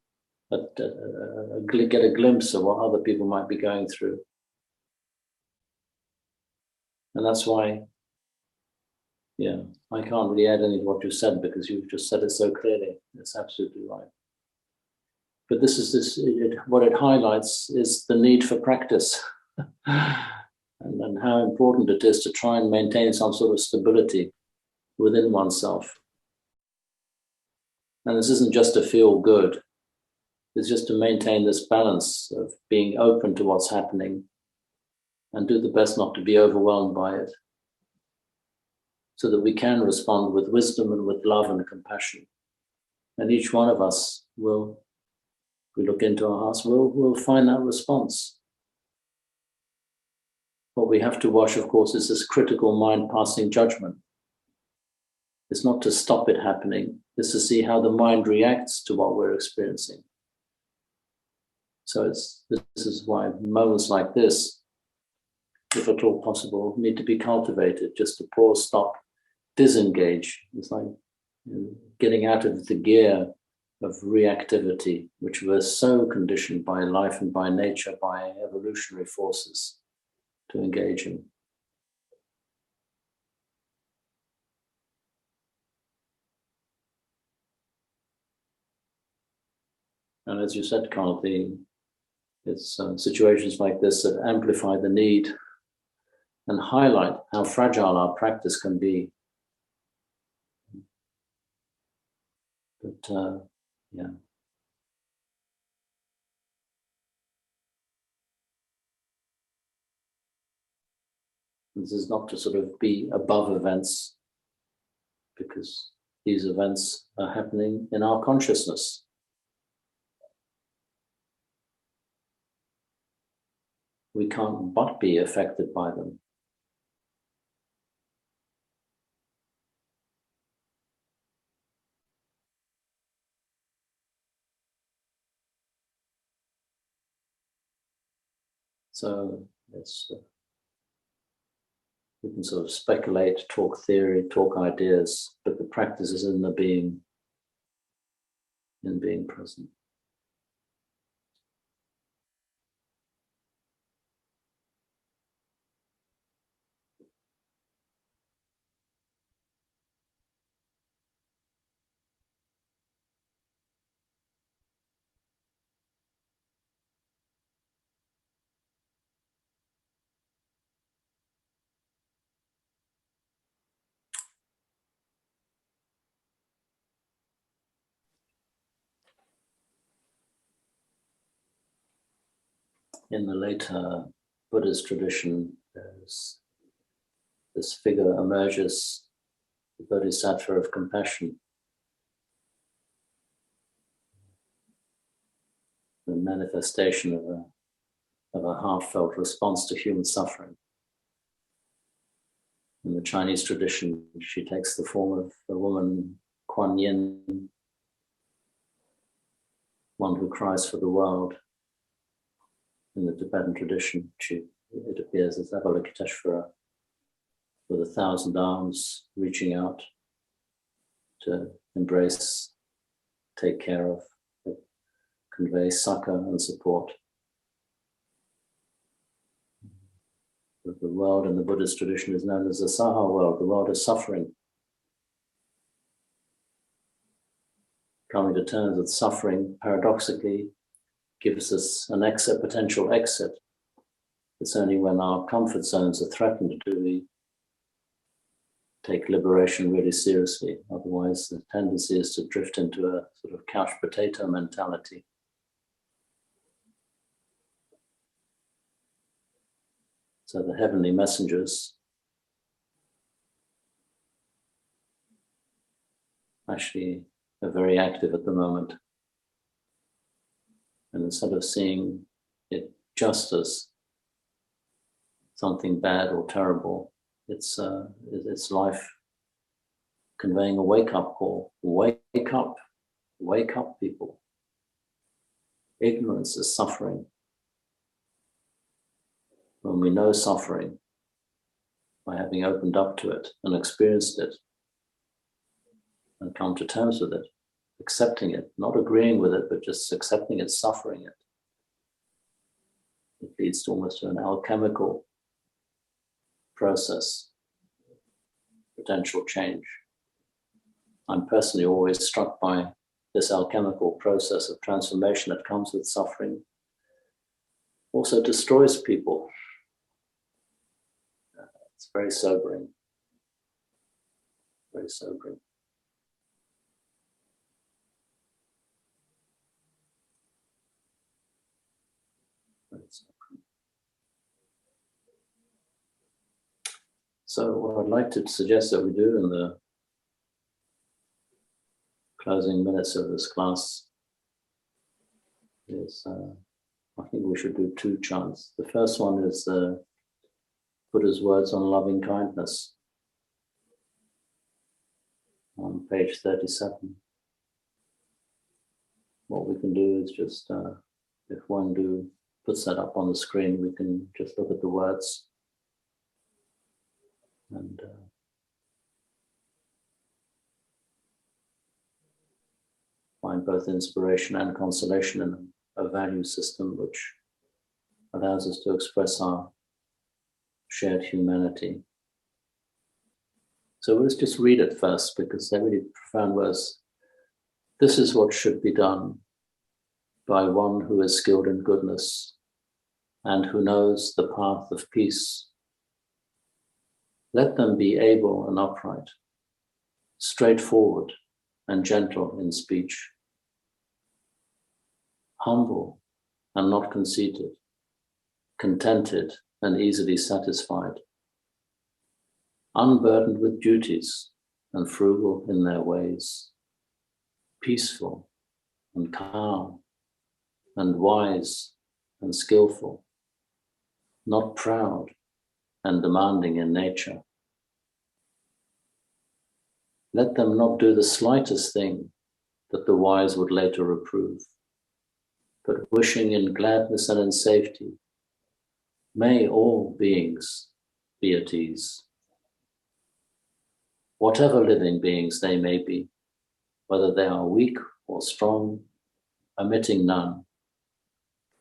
get a glimpse of what other people might be going through. And that's why, I can't really add anything to what you said, because you've just said it so clearly. It's absolutely right. But what it highlights is the need for practice and how important it is to try and maintain some sort of stability within oneself. And this isn't just to feel good. It's just to maintain this balance of being open to what's happening and do the best not to be overwhelmed by it, so that we can respond with wisdom and with love and compassion. And each one of us will, if we look into our hearts, we'll find that response. What we have to watch, of course, is this critical mind passing judgment. It's not to stop it happening. is to see how the mind reacts to what we're experiencing. So this is why moments like this, if at all possible, need to be cultivated, just to pause, stop, disengage. It's like getting out of the gear of reactivity, which we're so conditioned by life and by nature, by evolutionary forces to engage in. And as you said, Carl, it's situations like this that amplify the need and highlight how fragile our practice can be. But yeah. This is not to sort of be above events, because these events are happening in our consciousness. We can't but be affected by them. So it's we can sort of speculate, talk theory, talk ideas, but the practice is in the being, in being present. In the later Buddhist tradition, this figure emerges, the Bodhisattva of compassion, the manifestation of a heartfelt response to human suffering. In the Chinese tradition, she takes the form of the woman Kuan Yin, one who cries for the world. In the Tibetan tradition, it appears as Avalokiteshvara with 1,000 arms reaching out to embrace, take care of, convey succor and support. The world in the Buddhist tradition is known as the Saha world, the world of suffering. Coming to terms with suffering, paradoxically, gives us an exit, potential exit. It's only when our comfort zones are threatened do we take liberation really seriously. Otherwise, the tendency is to drift into a sort of couch potato mentality. So the heavenly messengers actually are very active at the moment. And instead of seeing it just as something bad or terrible, it's life conveying a wake-up call. Wake up, people. Ignorance is suffering. When we know suffering, by having opened up to it and experienced it, and come to terms with it, accepting it, not agreeing with it, but just accepting it, suffering it. It leads to almost an alchemical process, potential change. I'm personally always struck by this alchemical process of transformation that comes with suffering. Also destroys people. It's very sobering. Very sobering. So what I'd like to suggest that we do in the closing minutes of this class is, I think we should do 2 chants. The first one is Buddha's words on loving kindness on page 37. what we can do is just, if Wendy puts that up on the screen, we can just look at the words and find both inspiration and consolation in a value system which allows us to express our shared humanity. So let's just read it first, because they're really profound words. This is what should be done by one who is skilled in goodness and who knows the path of peace. Let them be able and upright, straightforward and gentle in speech, humble and not conceited, contented and easily satisfied, unburdened with duties and frugal in their ways, peaceful and calm and wise and skillful, not proud and demanding in nature. Let them not do the slightest thing that the wise would later reprove, but wishing in gladness and in safety, may all beings be at ease. Whatever living beings they may be, whether they are weak or strong, omitting none,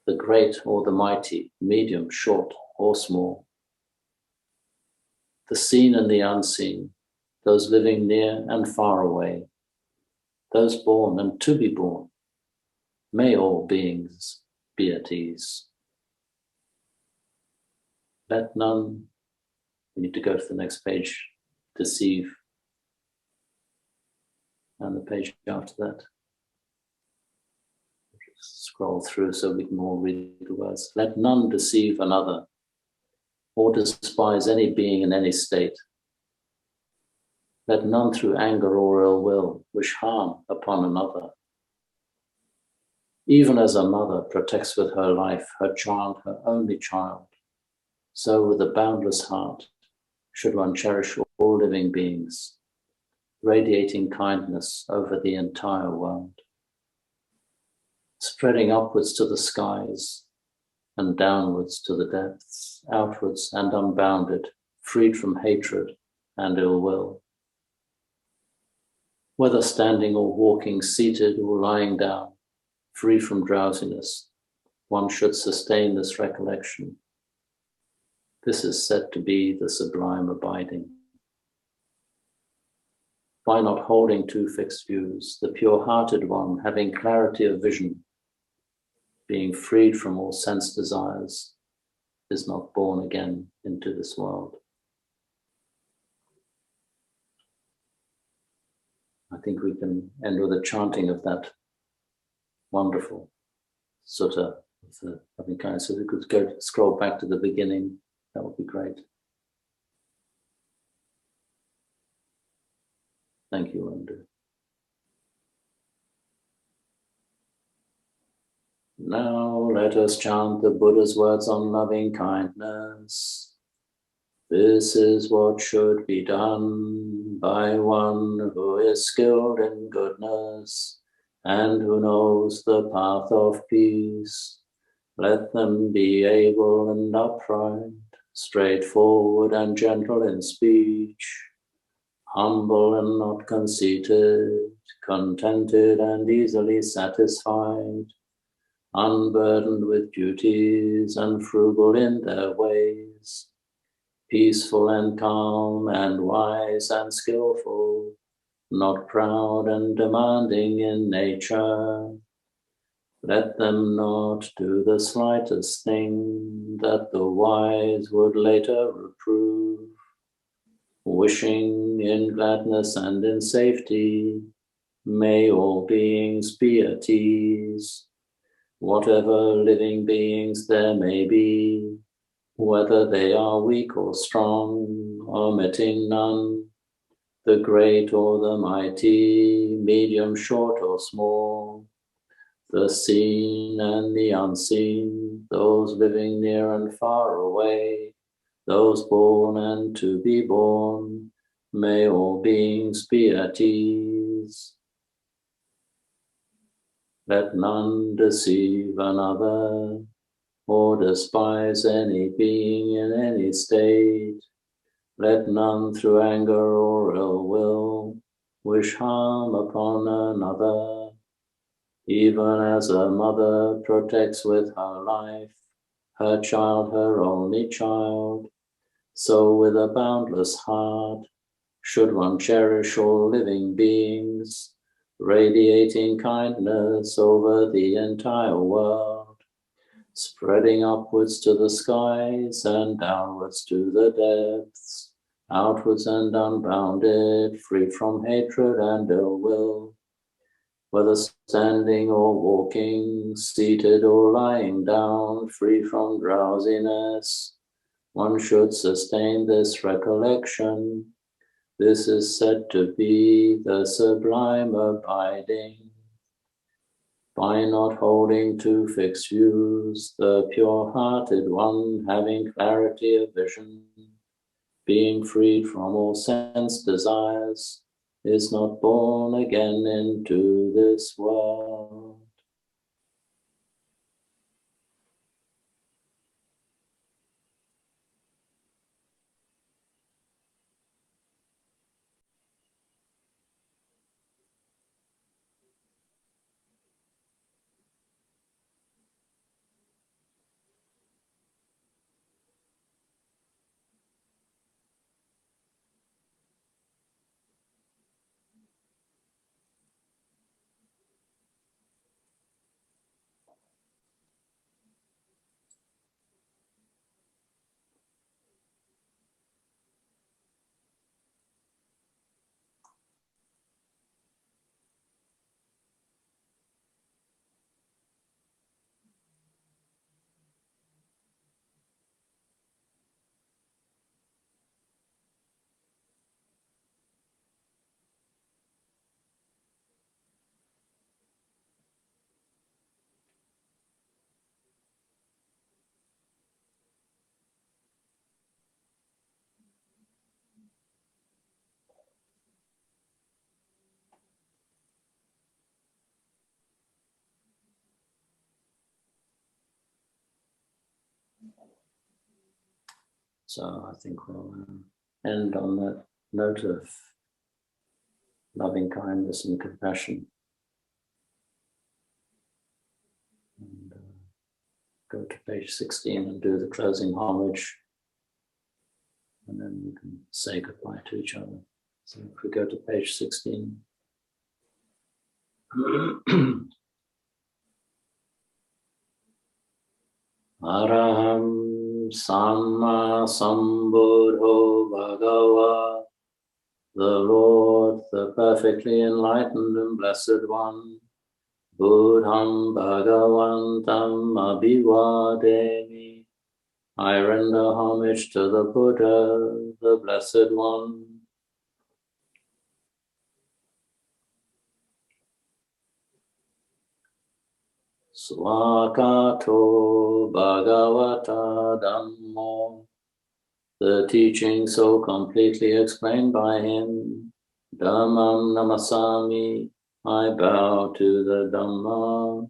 the great or the mighty, medium, short or small, the seen and the unseen, those living near and far away, those born and to be born, may all beings be at ease. Let none, we need to go to the next page, deceive, and the page after that. Just scroll through so we can all read the words. Let none deceive another or despise any being in any state. Let none through anger or ill will wish harm upon another. Even as a mother protects with her life her child, her only child, so with a boundless heart should one cherish all living beings, radiating kindness over the entire world, spreading upwards to the skies and downwards to the depths, outwards and unbounded, freed from hatred and ill will. Whether standing or walking, seated or lying down, free from drowsiness, one should sustain this recollection. This is said to be the sublime abiding. By not holding two fixed views, the pure-hearted one, having clarity of vision, being freed from all sense desires, is not born again into this world. I think we can end with a chanting of that wonderful sutta of the Lovingkindness. So we could scroll back to the beginning, that would be great. Thank you, Wendy. Now let us chant the Buddha's words on loving kindness. This is what should be done by one who is skilled in goodness and who knows the path of peace. Let them be able and upright, straightforward and gentle in speech, humble and not conceited, contented and easily satisfied, unburdened with duties and frugal in their ways, peaceful and calm and wise and skillful, not proud and demanding in nature. Let them not do the slightest thing that the wise would later reprove, wishing in gladness and in safety, may all beings be at ease. Whatever living beings there may be, whether they are weak or strong, omitting none, the great or the mighty, medium, short or small, the seen and the unseen, those living near and far away, those born and to be born, may all beings be at ease. Let none deceive another, or despise any being in any state. Let none through anger or ill will wish harm upon another. Even as a mother protects with her life her child, her only child, so with a boundless heart should one cherish all living beings, radiating kindness over the entire world, spreading upwards to the skies and downwards to the depths, outwards and unbounded, free from hatred and ill will. Whether standing or walking, seated or lying down, free from drowsiness, one should sustain this recollection. This is said to be the sublime abiding. By not holding to fixed views, the pure-hearted one, having clarity of vision, being freed from all sense desires, is not born again into this world. So I think we'll end on that note of loving kindness and compassion. And go to page 16 and do the closing homage. And then we can say goodbye to each other. So if we go to page 16. Araham Samma Sambuddho Bhagava, the Lord, the perfectly enlightened and blessed one, Buddham Bhagavantam Abhivademi. I render homage to the Buddha, the blessed one. Swakato Bhagavata Dhammo, the teaching so completely explained by him. Dhammam Namasami, I bow to the Dhamma.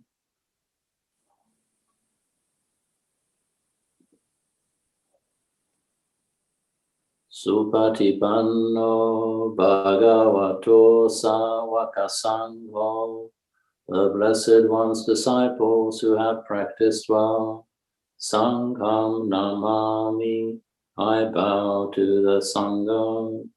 Supatipanno Bhagavato Sawakasangho, the Blessed One's disciples who have practiced well. Sangham Namami, I bow to the Sangha.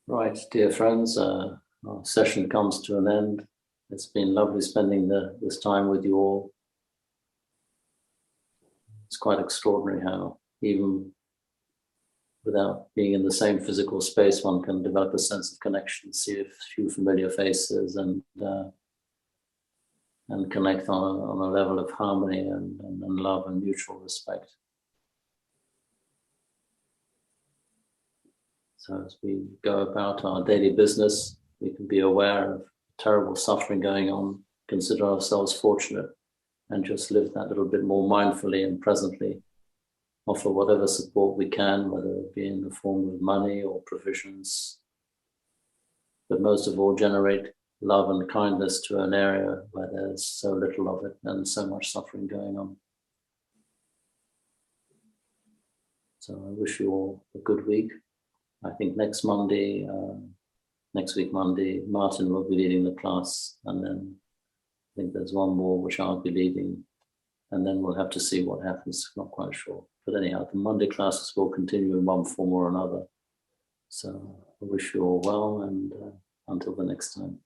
Right, dear friends, our session comes to an end. It's been lovely spending this time with you all. It's quite extraordinary how even without being in the same physical space, one can develop a sense of connection, see a few familiar faces, and connect on a level of harmony and love and mutual respect. So as we go about our daily business, we can be aware of terrible suffering going on, consider ourselves fortunate, and just live that little bit more mindfully and presently. Offer whatever support we can, whether it be in the form of money or provisions, but most of all generate love and kindness to an area where there's so little of it and so much suffering going on. So I wish you all a good week. I think next week Monday, Martin will be leading the class, and then I think there's one more which I'll be leading, and then we'll have to see what happens, not quite sure. But anyhow, the Monday classes will continue in one form or another. So I wish you all well, and until the next time.